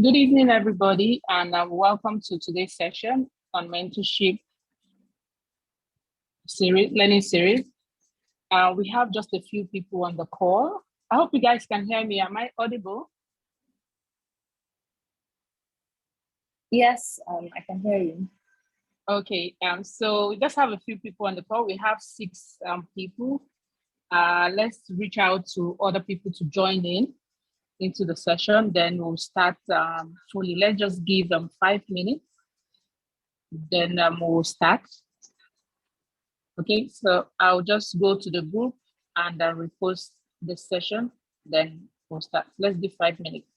Good evening, everybody, and welcome to today's session on mentorship learning series. We have just a few people on the call. I hope you guys can hear me. Am I audible? Yes, I can hear you. Okay, so we just have a few people on the call. We have 6 people. Let's reach out to other people to join into the session. Then we'll start fully. Let's just give them 5 minutes. Then we'll start. Okay, so I'll just go to the group and repost the session. Then we'll start. Let's do 5 minutes.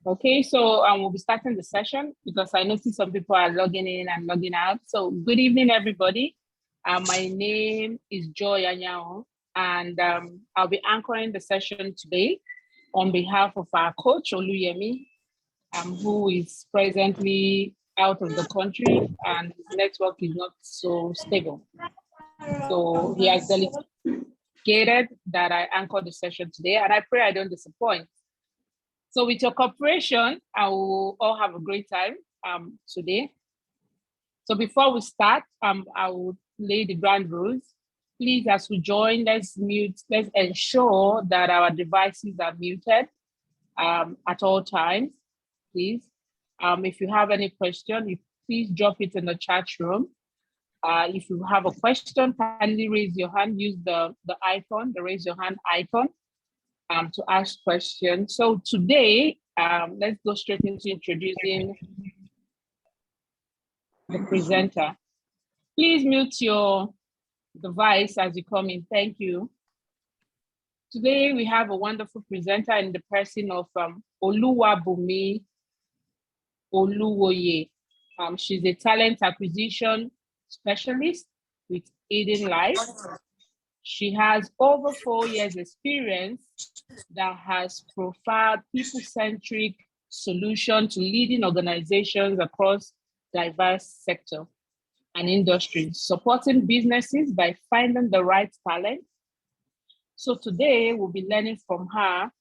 Okay, so we'll be starting the session because I noticed some people are logging in and logging out. So good evening, everybody. My name is Joy Anyao, and I'll be anchoring the session today on behalf of our coach, Oluyemi, who is presently out of the country and his network is not so stable. So he has delegated that I anchor the session today, and I pray I don't disappoint. So with your cooperation, I will all have a great time today. So before we start, I will lay the ground rules. Please, as we join, let's ensure that our devices are muted at all times, please. If you have any question, please drop it in the chat room. If you have a question, kindly raise your hand, use the icon, the raise your hand icon to ask questions. So today, let's go straight into introducing the presenter. Please mute your device as you come in. Thank you. Today, we have a wonderful presenter in the person of Oluwabumi Oluwoye. She's a talent acquisition specialist with Eden Life. She has over 4 years experience that has profiled people-centric solution to leading organizations across diverse sectors and industries, supporting businesses by finding the right talent. So today we'll be learning from her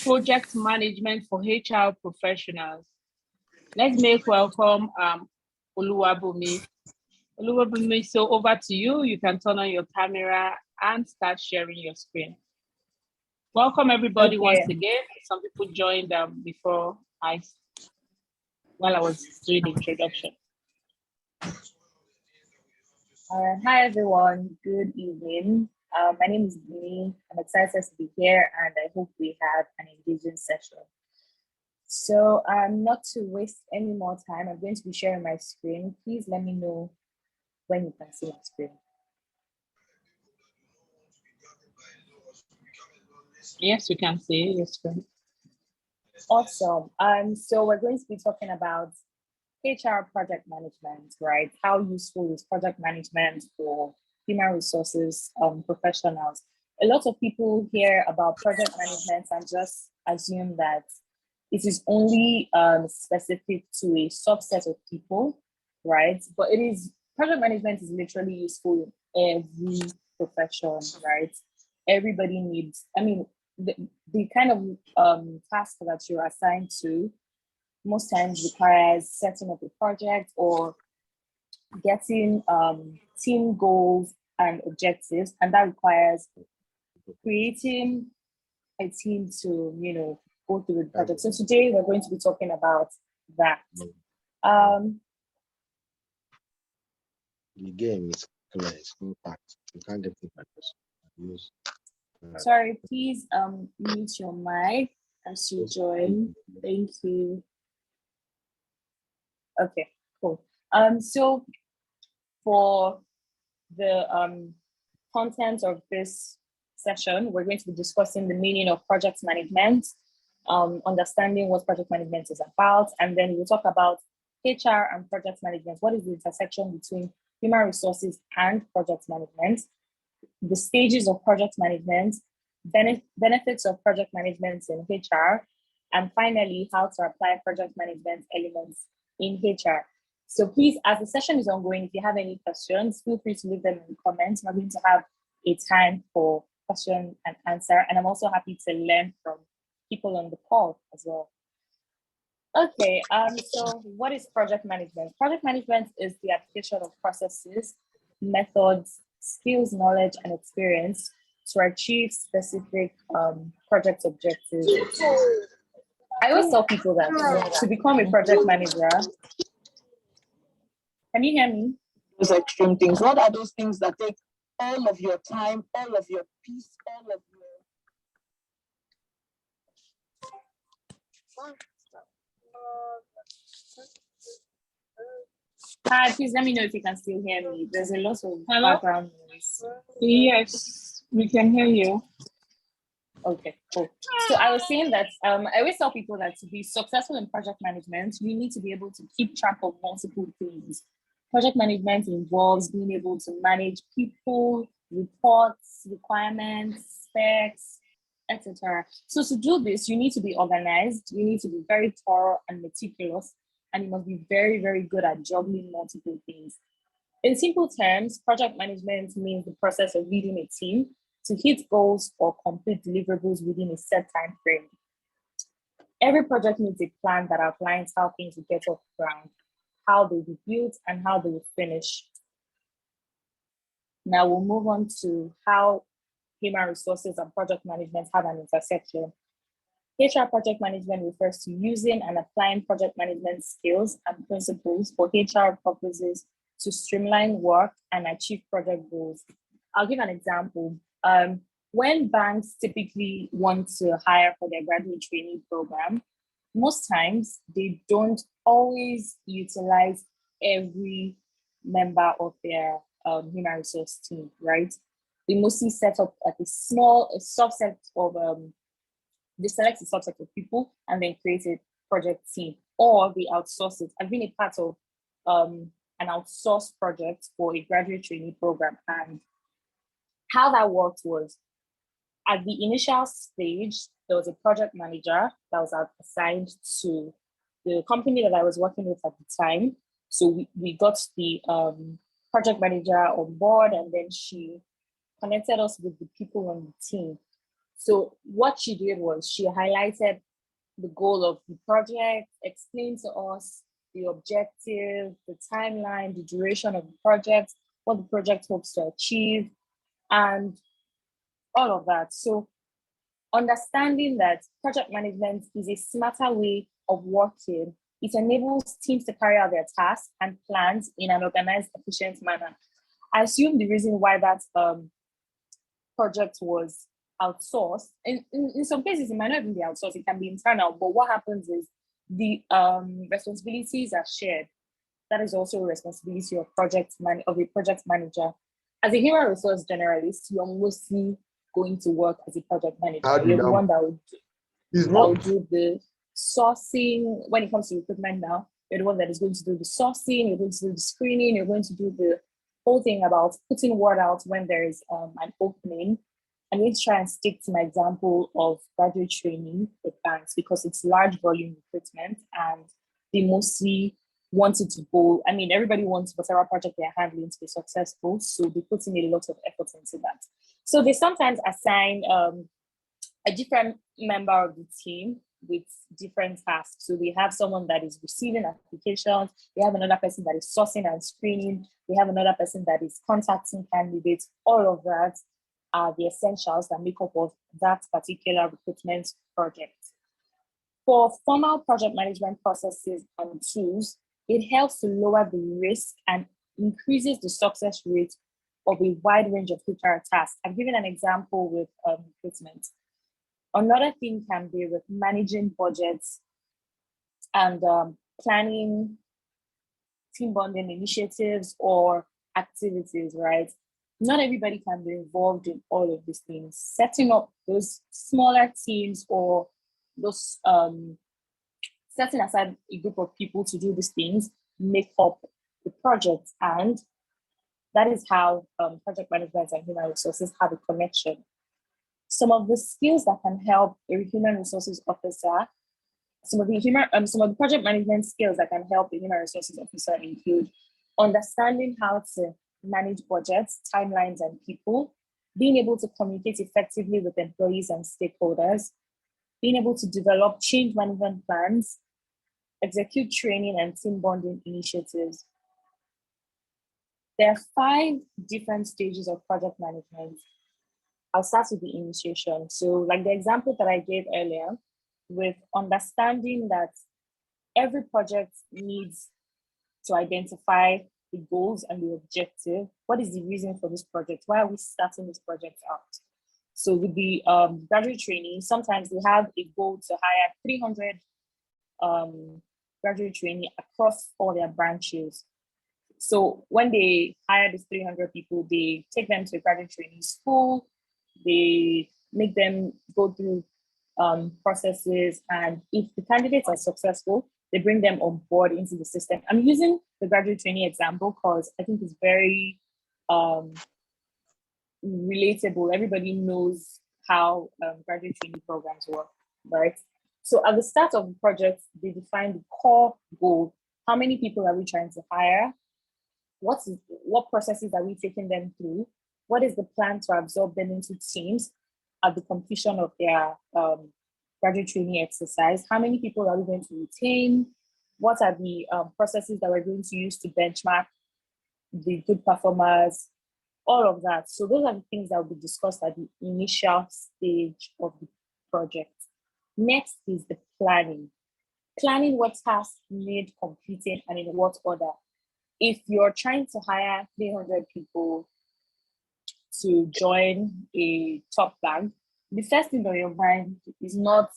project management for HR professionals. Let's make welcome Oluwabumi. Oluwabumi, so over to you. You can turn on your camera and start sharing your screen. Welcome everybody once again. Some people joined before while I was doing the introduction. Hi everyone, good evening. My name is Bumi. I'm excited to be here and I hope we have an engaging session. So not to waste any more time, I'm going to be sharing my screen. Please let me know when you can see my screen. Yes, we can see your screen. Awesome. So we're going to be talking about HR project management, right? How useful is project management for human resources professionals? A lot of people hear about project management and just assume that it is only specific to a subset of people, right? But project management is literally useful in every profession, right? Everybody needs, the kind of task that you're assigned to most times requires setting up a project or getting team goals and objectives, and that requires creating a team to go through the project. So today we're going to be talking about that. The game is clear, it's compact. You can't get it by use. Sorry, please mute your mic as you join. Thank you. Okay, cool. So for the content of this session, we're going to be discussing the meaning of project management, understanding what project management is about, and then we'll talk about HR and project management. What is the intersection between human resources and project management? The stages of project management, benefits of project management in HR, and finally, how to apply project management elements in HR. So please, as the session is ongoing, if you have any questions, feel free to leave them in the comments. We're going to have a time for question and answer. And I'm also happy to learn from people on the call as well. Okay, so what is project management? Project management is the application of processes, methods, skills, knowledge, and experience to achieve specific project objectives. I always tell people that to become a project manager, can you hear me? Those extreme things. What are those things that take all of your time, all of your peace, all of your... Hi, please let me know if you can still hear me. There's a lot of Hello? background noise. Yes, we can hear you. Okay, cool. So I was saying that I always tell people that to be successful in project management, you need to be able to keep track of multiple things. Project management involves being able to manage people, reports, requirements, specs, etc. So to do this, you need to be organized, you need to be very thorough and meticulous, and you must be very, very good at juggling multiple things. In simple terms, project management means the process of leading a team to hit goals or complete deliverables within a set time frame. Every project needs a plan that outlines how things will get off the ground, how they will be built, and how they will finish. Now we'll move on to how human resources and project management have an intersection. HR project management refers to using and applying project management skills and principles for HR purposes to streamline work and achieve project goals. I'll give an example. When banks typically want to hire for their graduate training program, most times they don't always utilize every member of their human resource team, right? They mostly set up like a subset of, they select a subset of people and then create a project team, or they outsource it. I've been a part of an outsourced project for a graduate training program, and how that worked was at the initial stage, there was a project manager that was assigned to the company that I was working with at the time. So we got the project manager on board, and then she connected us with the people on the team. So what she did was she highlighted the goal of the project, explained to us the objective, the timeline, the duration of the project, what the project hopes to achieve, and all of that. So understanding that project management is a smarter way of working, it enables teams to carry out their tasks and plans in an organized, efficient manner. I assume the reason why that project was outsourced, in some cases it might not even be outsourced, it can be internal, but what happens is the responsibilities are shared. That is also a responsibility of a project manager. As a human resource generalist, you're mostly going to work as a project manager. You're the one that will do the sourcing when it comes to recruitment now. You're the one that is going to do the sourcing, you're going to do the screening, you're going to do the whole thing about putting word out when there is an opening. I'm going to try and stick to my example of graduate training with banks because it's large volume recruitment and they mostly want it to go. I mean, everybody wants whatever project they're handling to be successful. So they put in a lot of effort into that. So they sometimes assign a different member of the team with different tasks. So they have someone that is receiving applications. They have another person that is sourcing and screening. They have another person that is contacting candidates. All of that are the essentials that make up of that particular recruitment project. For formal project management processes and tools, it helps to lower the risk and increases the success rate of a wide range of HR tasks. I've given an example with recruitment. Another thing can be with managing budgets and planning team bonding initiatives or activities, right? Not everybody can be involved in all of these things. Setting up those smaller teams or those setting aside a group of people to do these things make up the project. And that is how project management and human resources have a connection. Some of the skills that can help a human resources officer some of the project management skills that can help the human resources officer include understanding how to manage budgets, timelines, and people, being able to communicate effectively with employees and stakeholders, being able to develop change management plans, execute training and team bonding initiatives. There are 5 different stages of project management. I'll start with the initiation. So like the example that I gave earlier, with understanding that every project needs to identify the goals and the objective. What is the reason for this project? Why are we starting this project out? So with the graduate training, sometimes they have a goal to hire 300 graduate trainee across all their branches. So when they hire these 300 people, they take them to a graduate training school, they make them go through processes, and if the candidates are successful, they bring them on board into the system. I'm using the graduate trainee example because I think it's very relatable. Everybody knows how graduate training programs work, right? So at the start of the project, they define the core goal. How many people are we trying to hire? What processes are we taking them through? What is the plan to absorb them into teams at the completion of their graduate training exercise? How many people are we going to retain? What are the processes that we're going to use to benchmark the good performers? All of that. So those are the things that will be discussed at the initial stage of the project. Next is the planning. Planning what tasks need completing and in what order. If you're trying to hire 300 people to join a top bank, the first thing on your mind is not,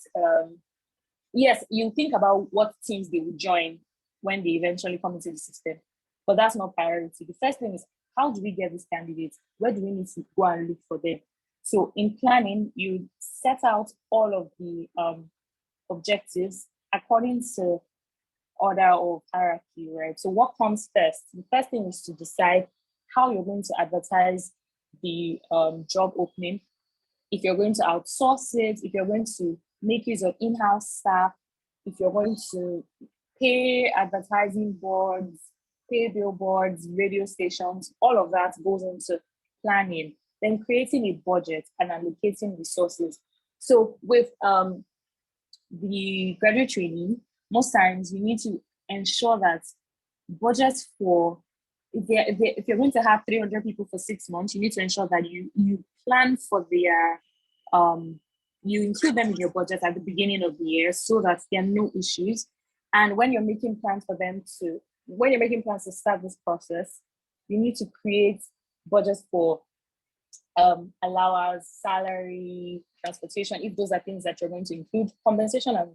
yes, you think about what teams they will join when they eventually come into the system, but that's not priority. The first thing is, how do we get these candidates? Where do we need to go and look for them? So in planning, you set out all of the objectives according to order of hierarchy, right? So what comes first? The first thing is to decide how you're going to advertise the job opening. If you're going to outsource it, if you're going to make use of in-house staff, if you're going to pay advertising boards, pay billboards, radio stations, all of that goes into planning, then creating a budget and allocating resources. So with the graduate training, most times you need to ensure that budgets for, if you're going to have 300 people for 6 months, you need to ensure that you plan for their, you include them in your budget at the beginning of the year so that there are no issues. And when you're making plans to start this process, you need to create budgets for allowance, salary, transportation, if those are things that you're going to include, compensation and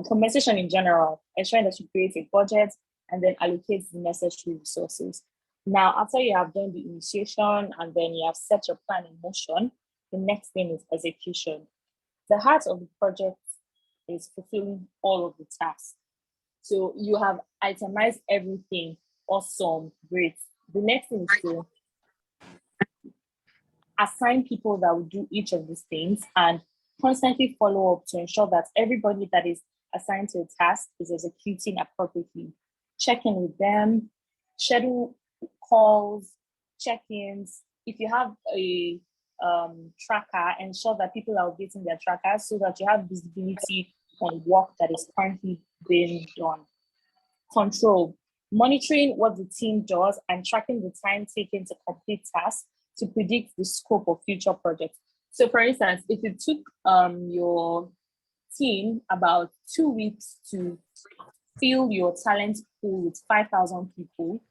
compensation in general, ensuring that you create a budget and then allocate the necessary resources. Now, after you have done the initiation and then you have set your plan in motion, the next thing is execution. The heart of the project is fulfilling all of the tasks. So you have itemized everything. Awesome, great. The next thing is to assign people that will do each of these things and constantly follow up to ensure that everybody that is assigned to a task is executing appropriately. Check in with them, schedule calls, check-ins. If you have a tracker, ensure that people are updating their trackers so that you have visibility on work that is currently being done. Control, monitoring what the team does and tracking the time taken to complete tasks to predict the scope of future projects. So for instance, if it took your team about 2 weeks to fill your talent pool with 5,000 people,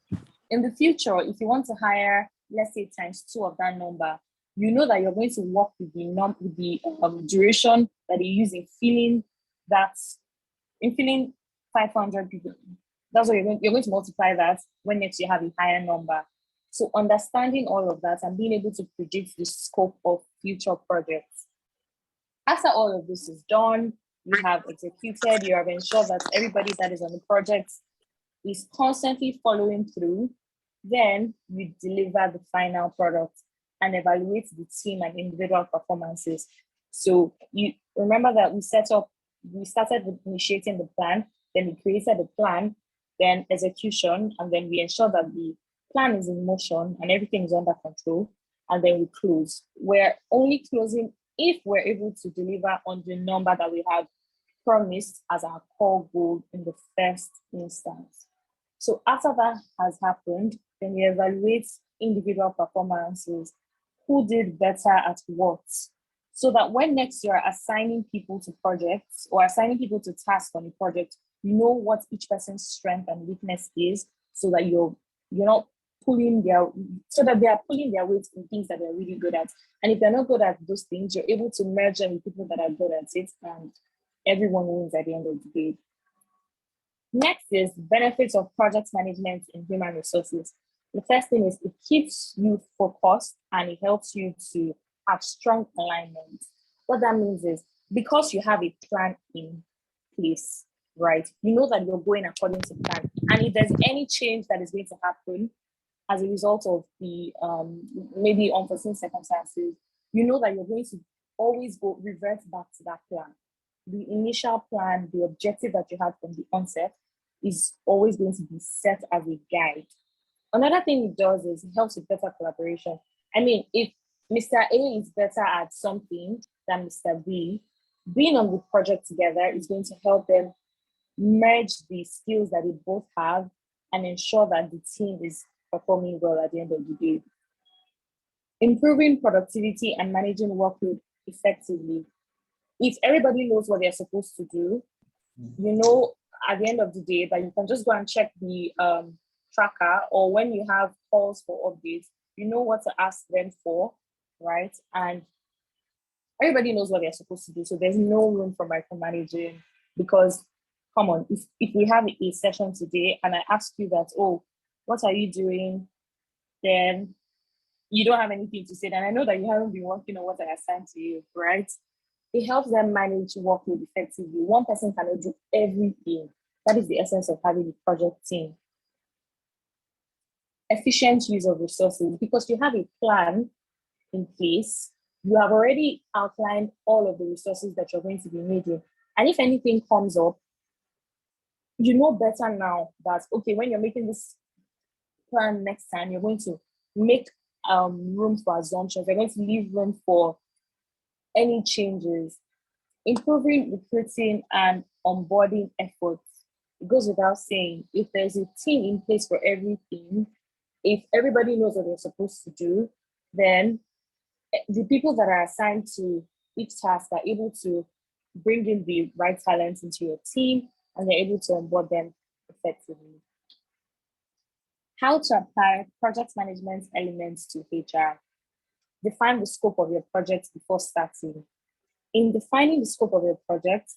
in the future, if you want to hire, let's say times 2 of that number, you know that you're going to work with the duration that you use in filling 500 people. That's what you're going to multiply that when next you have a higher number. So understanding all of that and being able to predict the scope of future projects. After all of this is done, you have executed, you have ensured that everybody that is on the project is constantly following through, then you deliver the final product and evaluate the team and individual performances. So you remember that we set up we started with initiating the plan, then we created the plan, then execution, and then we ensure that the plan is in motion and everything is under control, and then we close. We're only closing if we're able to deliver on the number that we have promised as our core goal in the first instance. So after that has happened, then we evaluate individual performances, who did better at what, so that when next you're assigning people to projects or assigning people to tasks on a project, you know what each person's strength and weakness is, so that you're not pulling their, so that they are pulling their weight in things that they're really good at. And if they're not good at those things, you're able to merge them with people that are good at it, and everyone wins at the end of the day. Next is benefits of project management in human resources. The first thing is it keeps you focused and it helps you to have strong alignment. What that means is because you have a plan in place, right? You know that you're going according to plan. And if there's any change that is going to happen as a result of the maybe unforeseen circumstances, you know that you're going to always go revert back to that plan. The initial plan, the objective that you had from the onset is always going to be set as a guide. Another thing it does is it helps with better collaboration. I mean, if Mr. A is better at something than Mr. B, being on the project together is going to help them merge the skills that they both have and ensure that the team is performing well at the end of the day. Improving productivity and managing workload effectively. If everybody knows what they're supposed to do, you know at the end of the day that you can just go and check the tracker, or when you have calls for updates, you know what to ask them for, right? And everybody knows what they're supposed to do. So there's no room for micromanaging, because come on, if we have a session today and I ask you that, oh, what are you doing? Then you don't have anything to say. And I know that you haven't been working on what I assigned to you, right? It helps them manage workload effectively. One person cannot do everything. That is the essence of having a project team. Efficient use of resources, because you have a plan in place. You have already outlined all of the resources that you're going to be needing. And if anything comes up, you know better now that, okay, when you're making this plan next time, you're going to make room for assumptions. You're going to leave room for any changes. Improving recruiting and onboarding efforts. It goes without saying, if there's a team in place for everything, if everybody knows what they're supposed to do, then the people that are assigned to each task are able to bring in the right talents into your team, and they're able to onboard them effectively. How to apply project management elements to HR. Define the scope of your project before starting. In defining the scope of your project,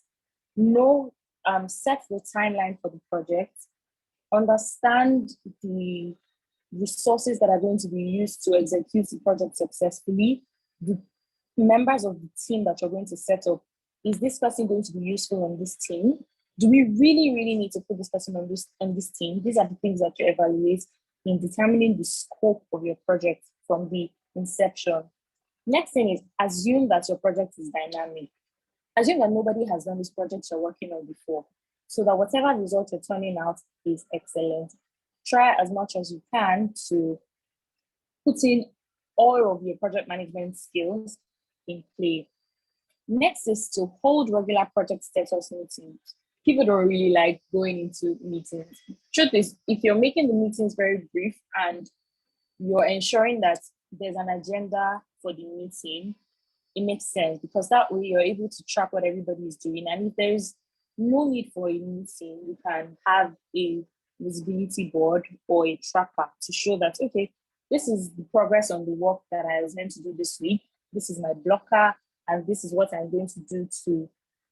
set the timeline for the project, understand the resources that are going to be used to execute the project successfully, the members of the team that you're going to set up. Is this person going to be useful on this team? Do we really, really need to put this person on this team? These are the things that you evaluate in determining the scope of your project from the inception. Next thing is assume that your project is dynamic. Assume that nobody has done this project you're working on before, so that whatever result you're turning out is excellent. Try as much as you can to put in all of your project management skills in play. Next is to hold regular project status meetings. People don't really like going into meetings. Truth is, if you're making the meetings very brief and you're ensuring that there's an agenda for the meeting, it makes sense, because that way you're able to track what everybody is doing. And if there's no need for a meeting, you can have a visibility board or a tracker to show that, okay, this is the progress on the work that I was meant to do this week. This is my blocker, and this is what I'm going to do to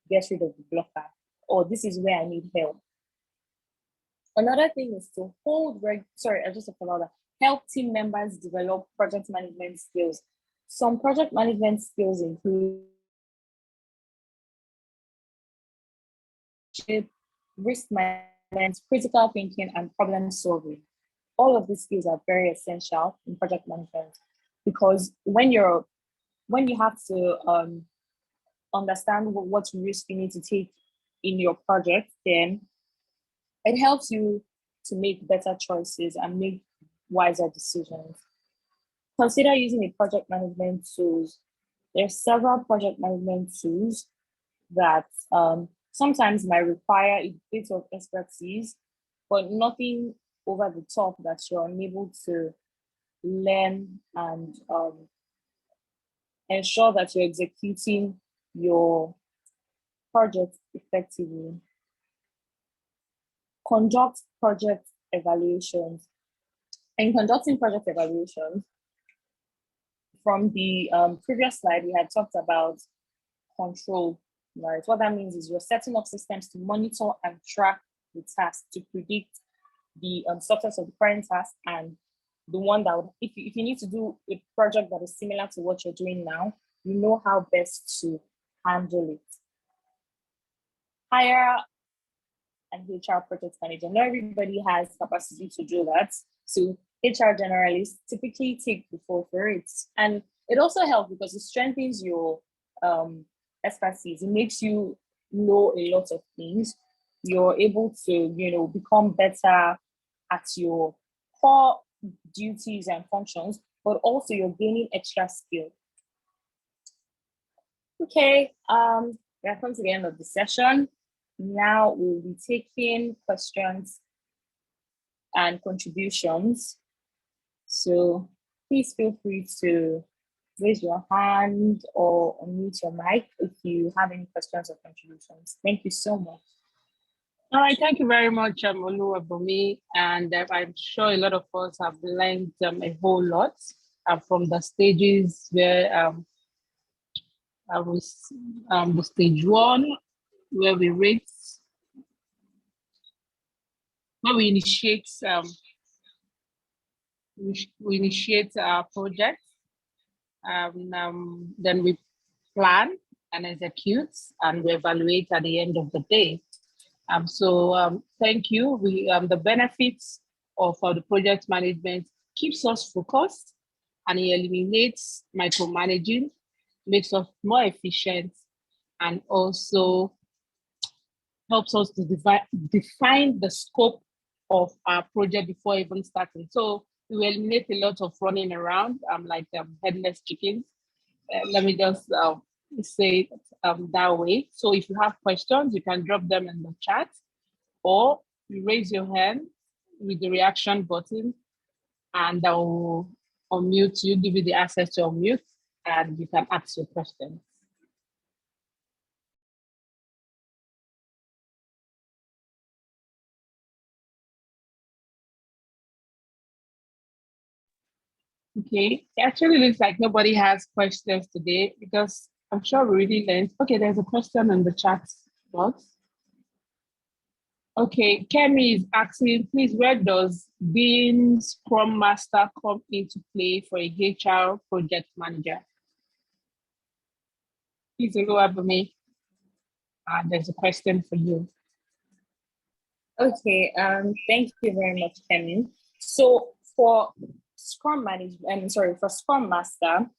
get rid of the blocker, or this is where I need help. Another thing is to help team members develop project management skills. Some project management skills include risk management, critical thinking, and problem solving. All of these skills are very essential in project management, because when you have to understand what risk you need to take in your project, then it helps you to make better choices and make wiser decisions. Consider using a project management tools. There's several project management tools that sometimes might require a bit of expertise, but nothing over the top that you're unable to learn and ensure that you're executing your project effectively. Conduct project evaluations. In conducting project evaluations, from the previous slide, we had talked about control, right? What that means is you're setting up systems to monitor and track the task to predict the success of the current task and the one that would, if you need to do a project that is similar to what you're doing now, you know how best to handle it. Hire an HR project manager. Not everybody has capacity to do that. So HR generalists typically take the fall for it. And it also helps because it strengthens your expertise. It makes you know a lot of things. You're able to, become better at your core duties and functions, but also you're gaining extra skill. Okay, we have come to the end of the session. Now we'll be taking questions and contributions. So please feel free to raise your hand or unmute your mic if you have any questions or contributions. Thank you so much. All right, thank you very much, Oluwabomi. And I'm sure a lot of us have learned a whole lot from the stages where I was the stage 1, where we rate, where we initiate our project. Then we plan and execute, and we evaluate at the end of the day. So thank you. The benefits of the project management keeps us focused, and it eliminates micromanaging, makes us more efficient, and also helps us to define the scope of our project before even starting. So we will eliminate a lot of running around, like headless chickens. Let me just say it that way. So if you have questions, you can drop them in the chat, or you raise your hand with the reaction button, and I will unmute you, give you the access to unmute, and you can ask your questions. Okay, it actually looks like nobody has questions today because I'm sure we really learned. Okay, there's a question in the chat box. Okay, Kemi is asking, please, where does being Scrum Master come into play for a HR project manager? Please, Oluwabomi, there's a question for you. Okay, thank you very much, Kemi. So for Scrum for Scrum Master,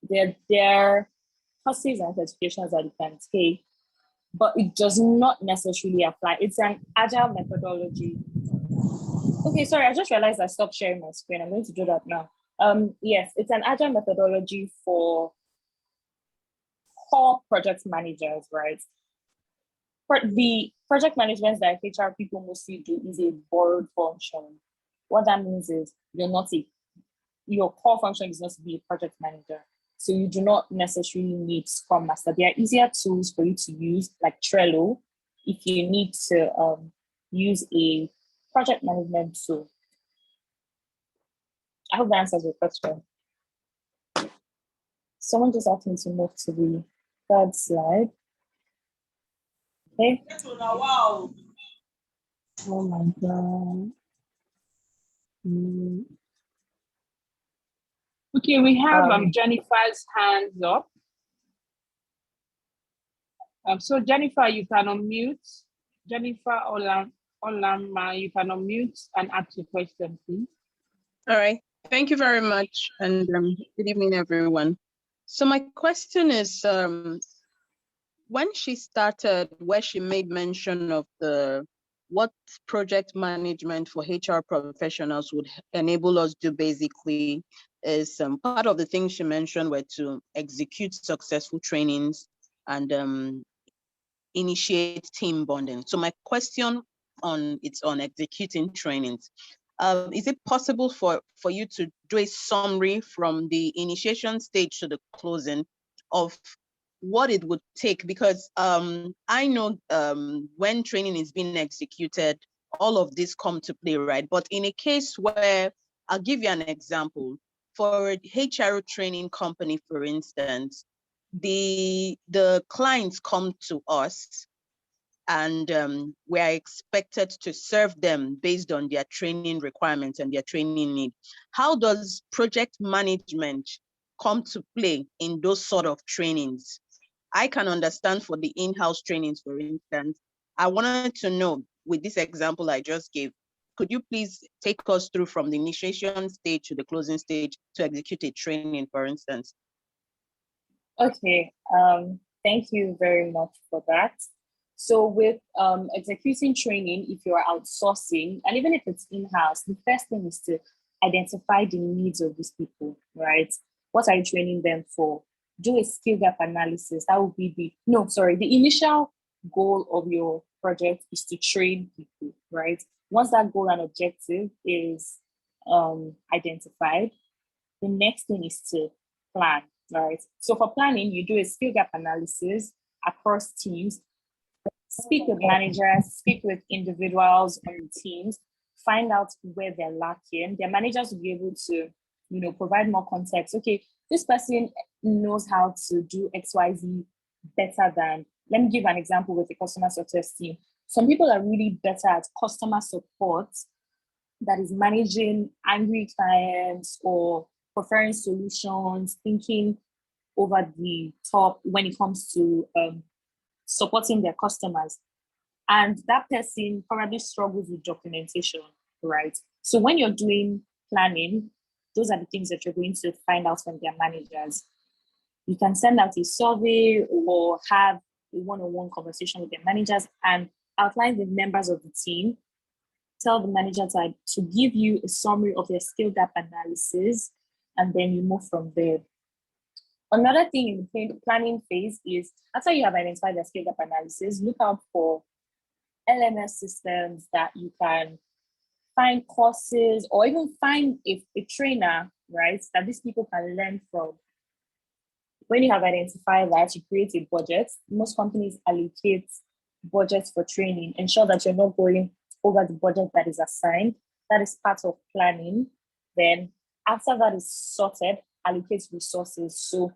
there are courses and certifications that you can take, but it does not necessarily apply. It's an agile methodology. Okay, sorry, I just realized I stopped sharing my screen. I'm going to do that now. Yes, it's an agile methodology for core project managers, right? The project management that HR people mostly do is a borrowed function. What that means is your core function is not to be a project manager. So you do not necessarily need Scrum Master. There are easier tools for you to use, like Trello, if you need to use a project management tool. I hope that answers your question. Someone just asked me to move to the third slide. Okay. Wow. Oh my God. Okay, we have Jennifer's hands up. So Jennifer, you can unmute. Jennifer Olama, you can unmute and ask your question, please. All right, thank you very much, and good evening, everyone. So my question is, when she started, where she made mention of what project management for HR professionals would enable us to basically is part of the things she mentioned were to execute successful trainings and initiate team bonding. So my question on executing trainings. Is it possible for you to do a summary from the initiation stage to the closing of what it would take? Because I know when training is being executed, all of this come to play, right? But in a case where, I'll give you an example. For a HR training company, for instance, the clients come to us and we are expected to serve them based on their training requirements and their training need. How does project management come to play in those sort of trainings? I can understand for the in-house trainings, for instance. I wanted to know, with this example I just gave, could you please take us through from the initiation stage to the closing stage to execute a training, for instance? Okay, thank you very much for that. So with executing training, if you're outsourcing, and even if it's in-house, the first thing is to identify the needs of these people, right? What are you training them for? Do a skill gap analysis. That would be the initial goal of your project is to train people, right? Once that goal and objective is identified, the next thing is to plan, right? So for planning, you do a skill gap analysis across teams, speak with managers, speak with individuals on the teams, find out where they're lacking. Their managers will be able to, provide more context. Okay, this person knows how to do XYZ better than, let me give an example with the customer success team. Some people are really better at customer support, that is managing angry clients or preferring solutions, thinking over the top when it comes to supporting their customers. And that person probably struggles with documentation, right? So when you're doing planning, those are the things that you're going to find out from their managers. You can send out a survey or have a one-on-one conversation with their managers and outline the members of the team. Tell the manager to give you a summary of their skill gap analysis, and then you move from there. Another thing in the planning phase is, after you have identified the skill gap analysis, look out for LMS systems that you can find courses or even find a trainer, right, that these people can learn from. When you have identified that, you create a budget. Most companies allocate budgets for training. Ensure that you're not going over the budget that is assigned. That is part of planning. Then after that is sorted, allocate resources. So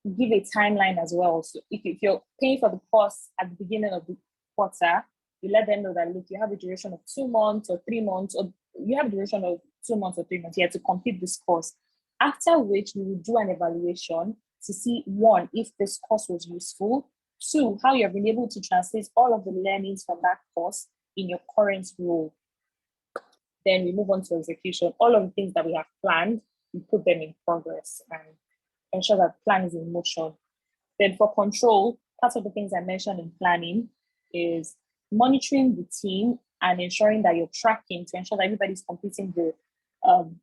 give a timeline as well. So if you're paying for the course at the beginning of the quarter, you let them know that, look, you have a duration of 2 months or 3 months, or you have a duration of 2 months or 3 months here to complete this course. After which we will do an evaluation to see, 1, if this course was useful, 2, how you have been able to translate all of the learnings from that course in your current role. Then we move on to execution. All of the things that we have planned, we put them in progress and ensure that the plan is in motion. Then for control, part of the things I mentioned in planning is monitoring the team and ensuring that you're tracking to ensure that everybody's completing the,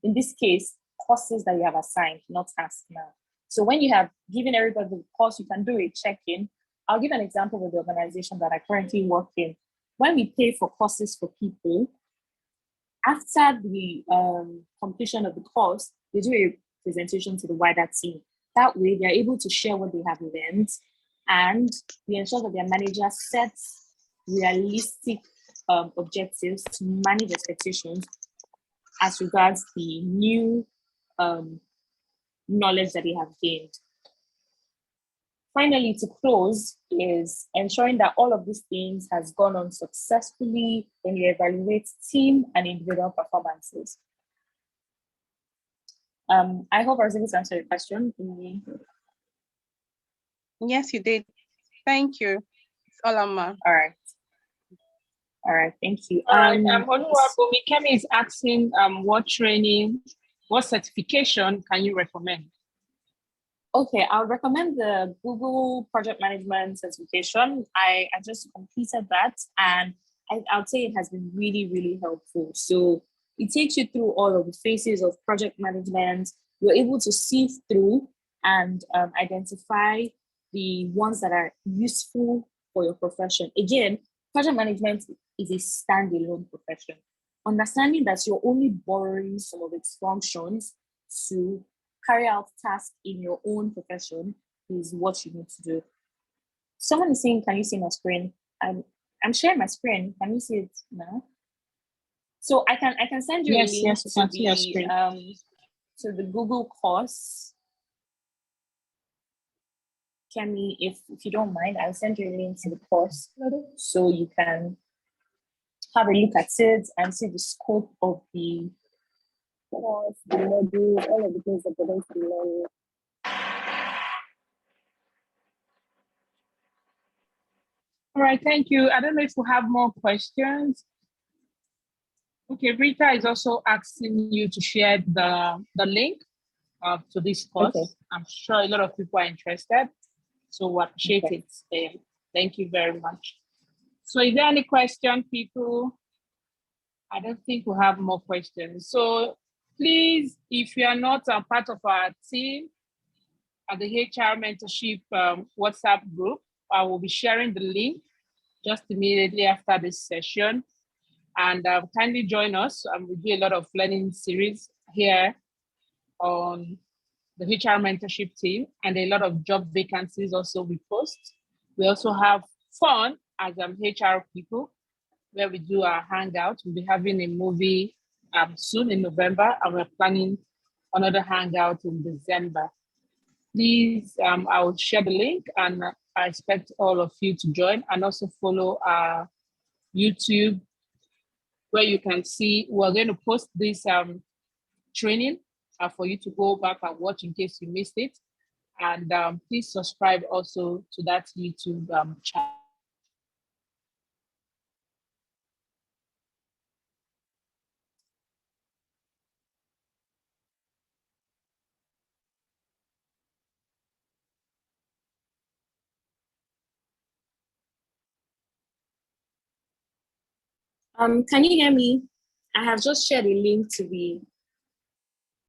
in this case, courses that you have assigned, not tasks now. So when you have given everybody the course, you can do a check-in. I'll give an example with the organization that I currently work in. When we pay for courses for people, after the completion of the course, they do a presentation to the wider team. That way, they're able to share what they have learned, and we ensure that their manager sets realistic objectives to manage expectations as regards the new knowledge that they have gained. Finally, to close is ensuring that all of these things has gone on successfully when you evaluate team and individual performances. I hope I was able to answer your question. Yes, you did. Thank you. It's Olama. All right. All right, thank you. All right, Kemi is asking what training, what certification can you recommend? Okay, I would recommend the Google Project Management certification. I just completed that, and I would say it has been really, really helpful. So it takes you through all of the phases of project management. You're able to sift through and identify the ones that are useful for your profession. Again, project management is a standalone profession. Understanding that you're only borrowing some of its functions to carry out tasks in your own profession is what you need to do. Someone is saying, can you see my screen? I'm sharing my screen. Can you see it now? So I can send you a Yes, link yes, we to can see your screen. the Google course. Kemi, if you don't mind, I'll send you a link to the course so you can have a look at it and see the scope of the course, the modules, all of the things that you're going to be learning. All right, thank you. I don't know if we have more questions. Okay, Rita is also asking you to share the link to this course. Okay. I'm sure a lot of people are interested, so we appreciate Okay. it. Thank you very much. So is there any question, people? I don't think we have more questions. So please, if you are not a part of our team at the HR mentorship WhatsApp group, I will be sharing the link just immediately after this session. And kindly join us. We do a lot of learning series here on the HR mentorship team, and a lot of job vacancies also we post. We also have fun as HR people, where we do our hangout. We'll be having a movie soon in November, and we're planning another hangout in December. Please, I will share the link, and I expect all of you to join, and also follow our YouTube, where you can see we're going to post this training for you to go back and watch in case you missed it. And please subscribe also to that YouTube channel. Can you hear me? I have just shared a link to the